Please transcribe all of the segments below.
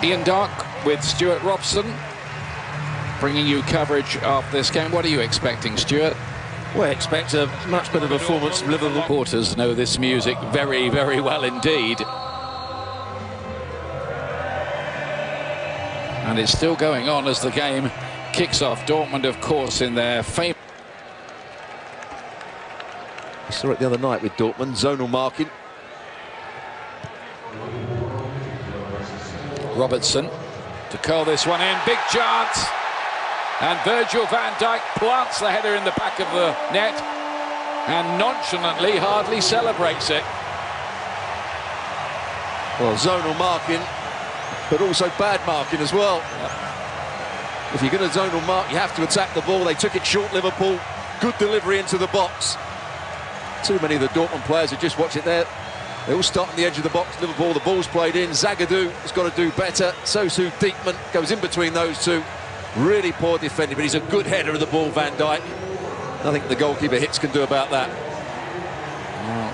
Ian Dark with Stuart Robson, bringing you coverage of this game. What are you expecting, Stuart? Well, I expect a much better performance from Liverpool. Supporters know this music very, very well indeed. And it's still going on as the game kicks off. Dortmund, of course, in their famous... We saw it the other night with Dortmund, zonal marking. Robertson to curl this one in, big chance, and Virgil van Dijk plants the header in the back of the net and nonchalantly hardly celebrates it. Well, zonal marking, but also bad marking as well. If you're going to zonal mark, you have to attack the ball. They took it short, Liverpool. Good delivery into the box. Too many of the Dortmund players who just watch it there. They all start on the edge of the box. Liverpool, the ball's played in. Zagadou has got to do better. So-so Diekman goes in between those two. Really poor defending, but he's a good header of the ball, Van Dijk. Nothing the goalkeeper hits can do about that. Well,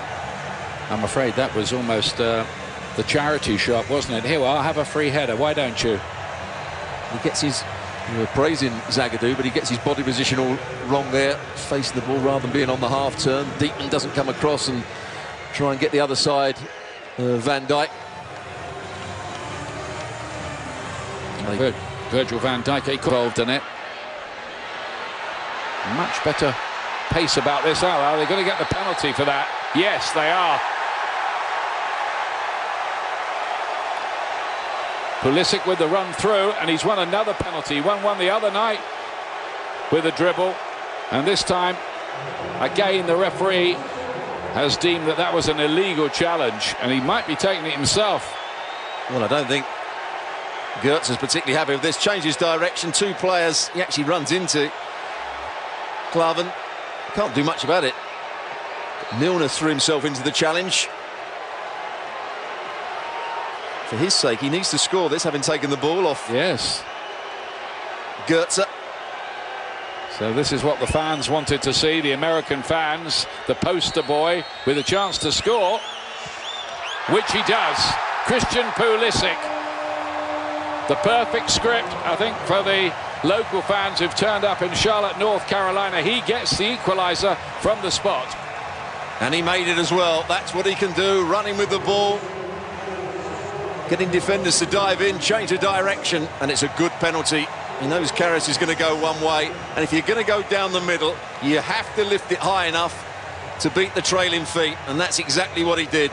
I'm afraid that was almost the charity shot, wasn't it? Here, well, I'll have a free header. Why don't you? He gets his... We were praising Zagadou, but he gets his body position all wrong there, facing the ball rather than being on the half turn. Diekman doesn't come across and try and get the other side. Van Dijk. Virgil van Dijk involved in it. Much better pace about this. Are they going to get the penalty for that? Yes, they are. Pulisic with the run through, and he's won another penalty. Won one the other night with a dribble, and this time again the referee has deemed that that was an illegal challenge, and he might be taking it himself. Well, I don't think Gertz is particularly happy with this. Changes direction, two players he actually runs into. Klavan can't do much about it. Milner threw himself into the challenge. For his sake, he needs to score this, having taken the ball off. Yes. Gertz. So this is what the fans wanted to see, the American fans, the poster boy with a chance to score, which he does. Christian Pulisic. The perfect script, I think, for the local fans who've turned up in Charlotte, North Carolina. He gets the equaliser from the spot. And he made it as well. That's what he can do, running with the ball. Getting defenders to dive in, change the direction, and it's a good penalty. He knows Karras is going to go one way, and if you're going to go down the middle, you have to lift it high enough to beat the trailing feet, and that's exactly what he did.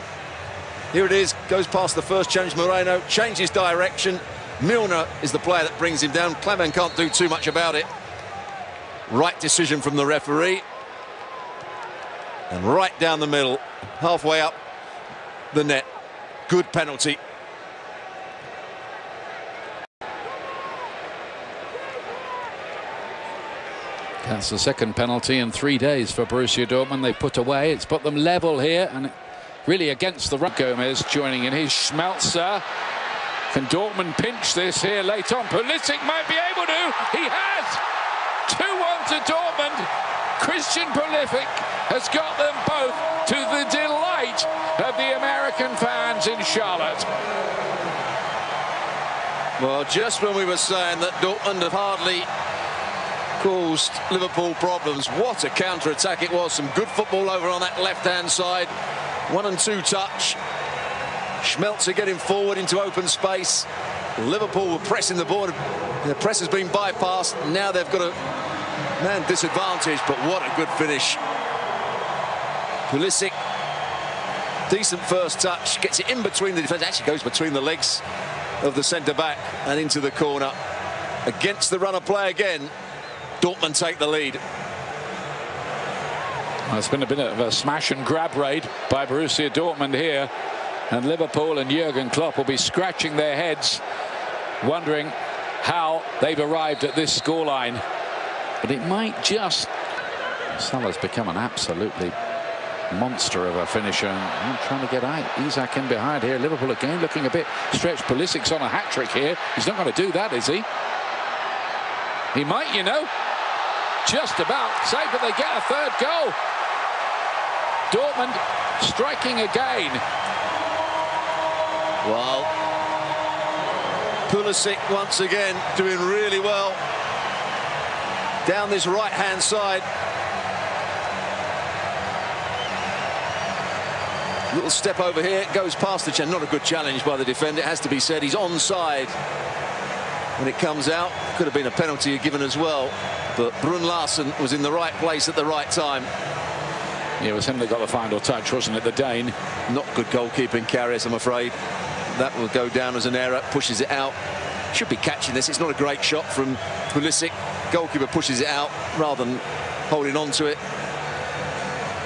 Here it is, goes past the first challenge, Moreno, changes direction. Milner is the player that brings him down. Klavan can't do too much about it. Right decision from the referee. And right down the middle, halfway up the net. Good penalty. That's the second penalty in 3 days for Borussia Dortmund. They put away. It's put them level here and really against the run. Gomez joining in his Schmelzer. Can Dortmund pinch this here late on? Pulisic might be able to. He has. 2-1 to Dortmund. Christian Pulisic has got them both to the delight of the American fans in Charlotte. Well, just when we were saying that Dortmund have hardly caused Liverpool problems, what a counter-attack it was. Some good football over on that left-hand side. 1 and 2 touch. Schmelzer getting forward into open space. Liverpool were pressing the ball. The press has been bypassed. Now they've got a man disadvantage, but what a good finish. Pulisic, decent first touch, gets it in between the defence, actually goes between the legs of the centre-back and into the corner. Against the run of play again, Dortmund take the lead. Well, it's been a bit of a smash and grab raid by Borussia Dortmund here, and Liverpool and Jurgen Klopp will be scratching their heads, wondering how they've arrived at this scoreline. But it might just... Salah's become an absolutely monster of a finisher, and trying to get out. Isak in behind here. Liverpool again looking a bit stretched. Pulisic's on a hat-trick here. He's not going to do that, is he? He might, you know. Just about. Say, but they get a third goal. Dortmund striking again. Well, Pulisic once again doing really well down this right-hand side. Little step over here, goes past the challenge. Not a good challenge by the defender, it has to be said. He's onside when it comes out. Could have been a penalty given as well, but Brun Larsen was in the right place at the right time. Yeah, it was him that got the final touch, wasn't it, the Dane? Not good goalkeeping, Karius, I'm afraid. That will go down as an error, pushes it out. Should be catching this. It's not a great shot from Pulisic. Goalkeeper pushes it out rather than holding on to it.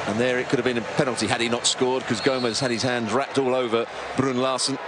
And there it could have been a penalty had he not scored, because Gomez had his hands wrapped all over Brun Larsen.